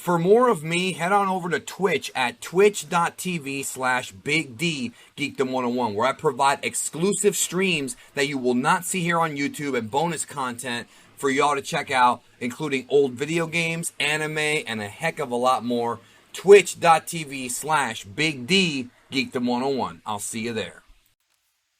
For more of me, head on over to Twitch at twitch.tv/Big Geekdom 101, where I provide exclusive streams that you will not see here on YouTube and bonus content for y'all to check out, including old video games, anime, and a heck of a lot more. Twitch.tv/Big Geekdom 101. I'll see you there.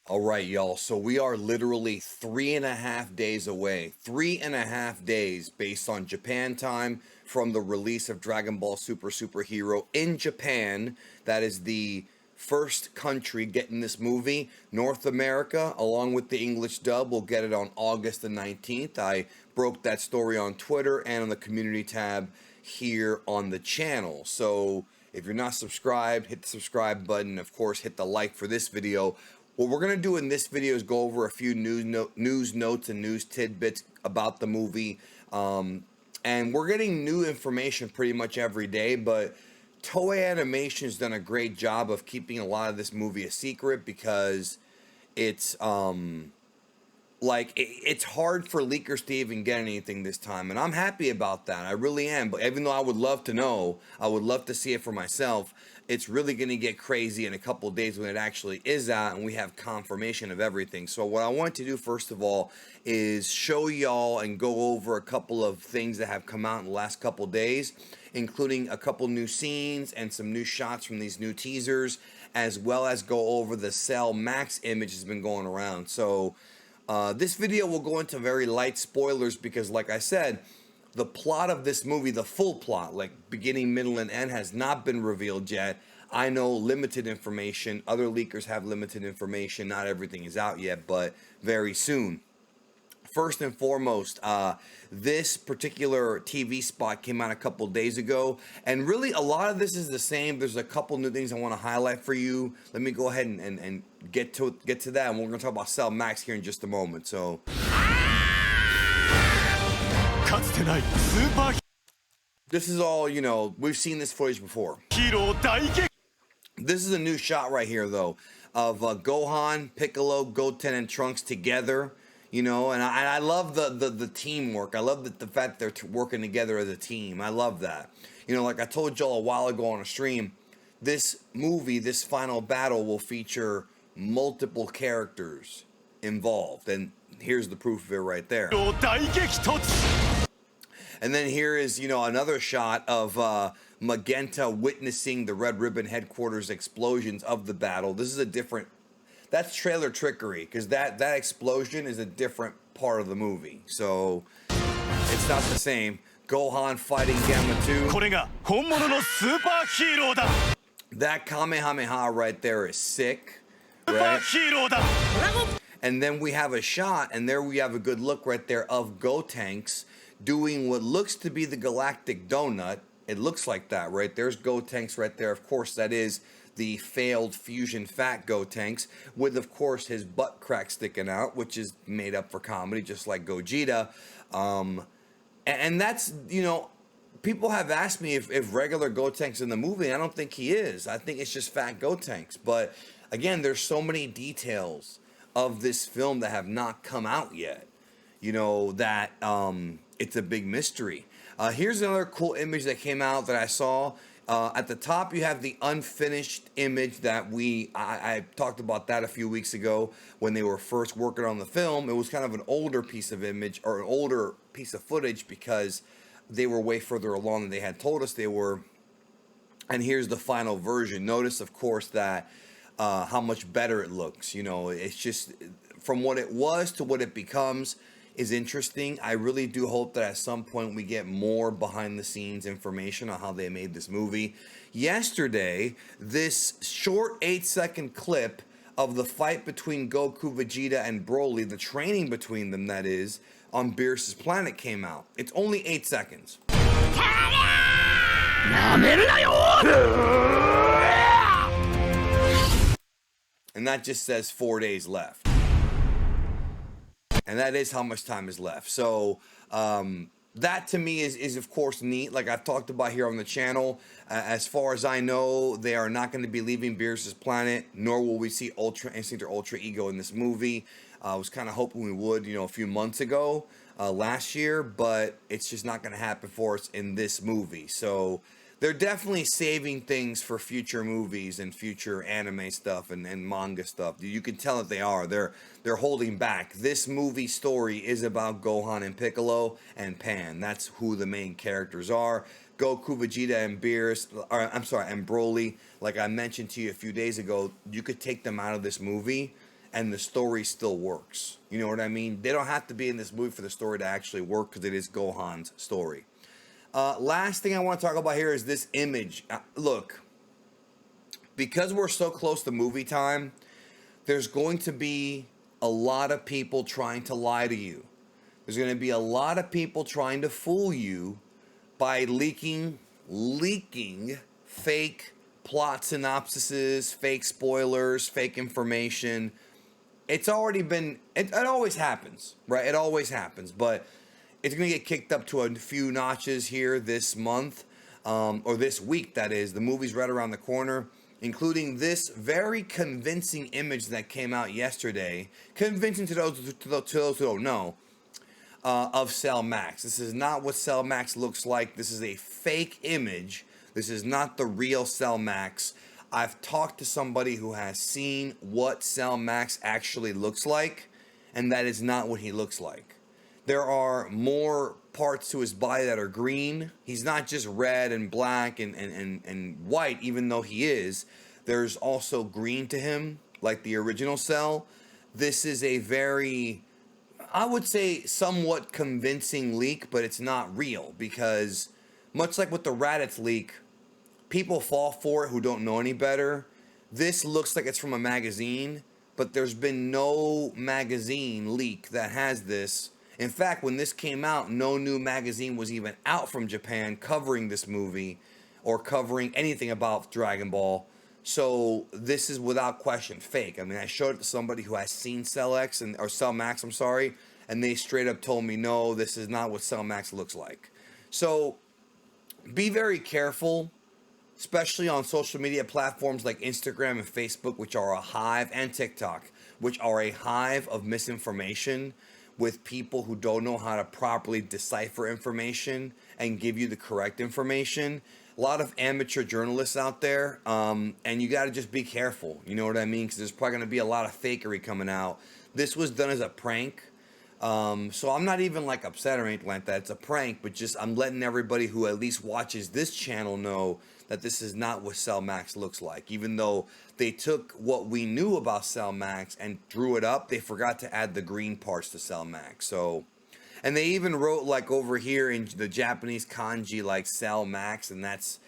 All right, y'all. So we are literally 3.5 days away. 3.5 days based on Japan time from the release of Dragon Ball Super Superhero in Japan. That is the first country getting this movie. North America, along with the English dub, will get it on August the 19th. I broke that story on Twitter and on the community tab here on the channel. So if you're not subscribed, hit the subscribe button. Of course, hit the like for this video. What we're going to do in this video is go over a few news notes and news tidbits about the movie. And we're getting new information pretty much every day, but Toei Animation's done a great job of keeping a lot of this movie a secret because it's it's hard for leakers to even get anything this time, and I'm happy about that. I really am. But even though I would love to know, I would love to see it for myself, it's really going to get crazy in a couple days when it actually is out and we have confirmation of everything. So what I want to do first of all is show y'all and go over a couple of things that have come out in the last couple days, including a couple new scenes and some new shots from these new teasers, as well as go over the Cell Max image that's been going around. So this video will go into very light spoilers because, like I said, the plot of this movie, the full plot, like beginning, middle, and end, has not been revealed yet. I know limited information. Other leakers have limited information. Not everything is out yet, but very soon. First and foremost, this particular TV spot came out a couple days ago, and really a lot of this is the same. There's a couple new things I want to highlight for you. Let me go ahead and get to that, and we're going to talk about Cell Max here in just a moment. So this is all, you know, we've seen this footage before. This is a new shot right here, though, of Gohan, Piccolo, Goten, and Trunks together. You know, and I love the teamwork. I love the fact they're working together as a team. I love that. You know, like I told y'all a while ago on a stream, this movie, this final battle will feature multiple characters involved. And here's the proof of it right there. And then here is, you know, another shot of Magenta witnessing the Red Ribbon headquarters explosions of the battle. This is a different... That's trailer trickery, because that explosion is a different part of the movie. So, it's not the same. Gohan fighting Gamma 2. That Kamehameha right there is sick. Right? And then we have a shot, and there we have a good look right there of Gotenks doing what looks to be the Galactic Donut. It looks like that, right? There's Gotenks right there. Of course, that is the failed fusion fat Gotenks, with of course his butt crack sticking out, which is made up for comedy, just like Gogeta. And that's, you know, people have asked me if regular Gotenks in the movie. I don't think he is. I think it's just fat Gotenks. But again, there's so many details of this film that have not come out yet, you know, that it's a big mystery. Here's another cool image that came out that I saw. At the top, you have the unfinished image that I talked about that a few weeks ago when they were first working on the film. It was kind of an older piece of image, or an older piece of footage, because they were way further along than they had told us they were. And here's the final version. Notice, of course, that how much better it looks. You know, it's just from what it was to what it becomes is interesting. I really do hope that at some point we get more behind the scenes information on how they made this movie. Yesterday, this short 8-second clip of the fight between Goku, Vegeta, and Broly, the training between them, that is, on Beerus's planet came out. It's only 8 seconds. And that just says 4 days left. And that is how much time is left. So that to me is of course neat. Like I've talked about here on the channel, as far as I know, they are not going to be leaving Beerus's planet, nor will we see Ultra Instinct or Ultra Ego in this movie. I was kind of hoping we would, you know, a few months ago. last year, but it's just not going to happen for us in this movie. So they're definitely saving things for future movies and future anime stuff and manga stuff. You can tell that they are. They're holding back. This movie story is about Gohan and Piccolo and Pan. That's who the main characters are. Goku, Vegeta, and and Broly. Like I mentioned to you a few days ago, you could take them out of this movie and the story still works. You know what I mean? They don't have to be in this movie for the story to actually work because it is Gohan's story. Last thing I want to talk about here is this image. Look, because we're so close to movie time, there's going to be a lot of people trying to lie to you. There's going to be a lot of people trying to fool you by leaking fake plot synopsises, fake spoilers, fake information. It's already been, it always happens, right? It always happens, but it's going to get kicked up to a few notches here this month, or this week, that is. The movie's right around the corner, including this very convincing image that came out yesterday. Convincing to those who don't know, of Cell Max. This is not what Cell Max looks like. This is a fake image. This is not the real Cell Max. I've talked to somebody who has seen what Cell Max actually looks like, and that is not what he looks like. There are more parts to his body that are green. He's not just red and black and white, even though he is. There's also green to him, like the original Cell. This is a very, I would say, somewhat convincing leak, but it's not real because, much like with the Raditz leak, people fall for it who don't know any better. This looks like it's from a magazine, but there's been no magazine leak that has this. In fact, when this came out, no new magazine was even out from Japan covering this movie or covering anything about Dragon Ball. So this is without question fake. I mean, I showed it to somebody who has seen Cell X or Cell Max, I'm sorry, and they straight up told me, no, this is not what Cell Max looks like. So be very careful, especially on social media platforms like Instagram and Facebook, which are a hive, and TikTok, which are a hive of misinformation with people who don't know how to properly decipher information and give you the correct information. A lot of amateur journalists out there, and you got to just be careful. You know what I mean? Because there's probably going to be a lot of fakery coming out. This was done as a prank. So I'm not even like upset or anything like that. It's a prank, but just I'm letting everybody who at least watches this channel know that this is not what Cell Max looks like. Even though they took what we knew about Cell Max and drew it up, they forgot to add the green parts to Cell Max. So, and they even wrote like over here in the Japanese kanji like Cell Max, and that's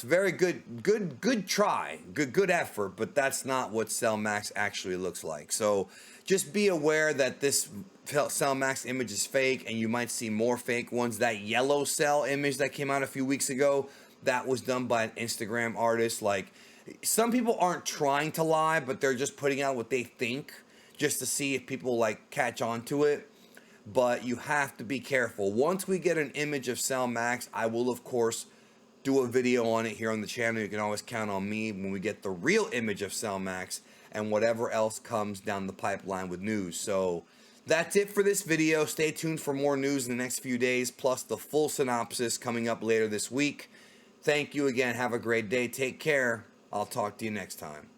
very good try, good effort, but that's not what Cell Max actually looks like. So just be aware that this Cell Max image is fake, and you might see more fake ones. That yellow Cell image that came out a few weeks ago, that was done by an Instagram artist. Like, some people aren't trying to lie, but they're just putting out what they think just to see if people like catch on to it. But you have to be careful. Once we get an image of Cell Max, I will of course do a video on it here on the channel. You can always count on me when we get the real image of Cell Max and whatever else comes down the pipeline with news. So that's it for this video. Stay tuned for more news in the next few days, plus the full synopsis coming up later this week. Thank you again. Have a great day. Take care. I'll talk to you next time.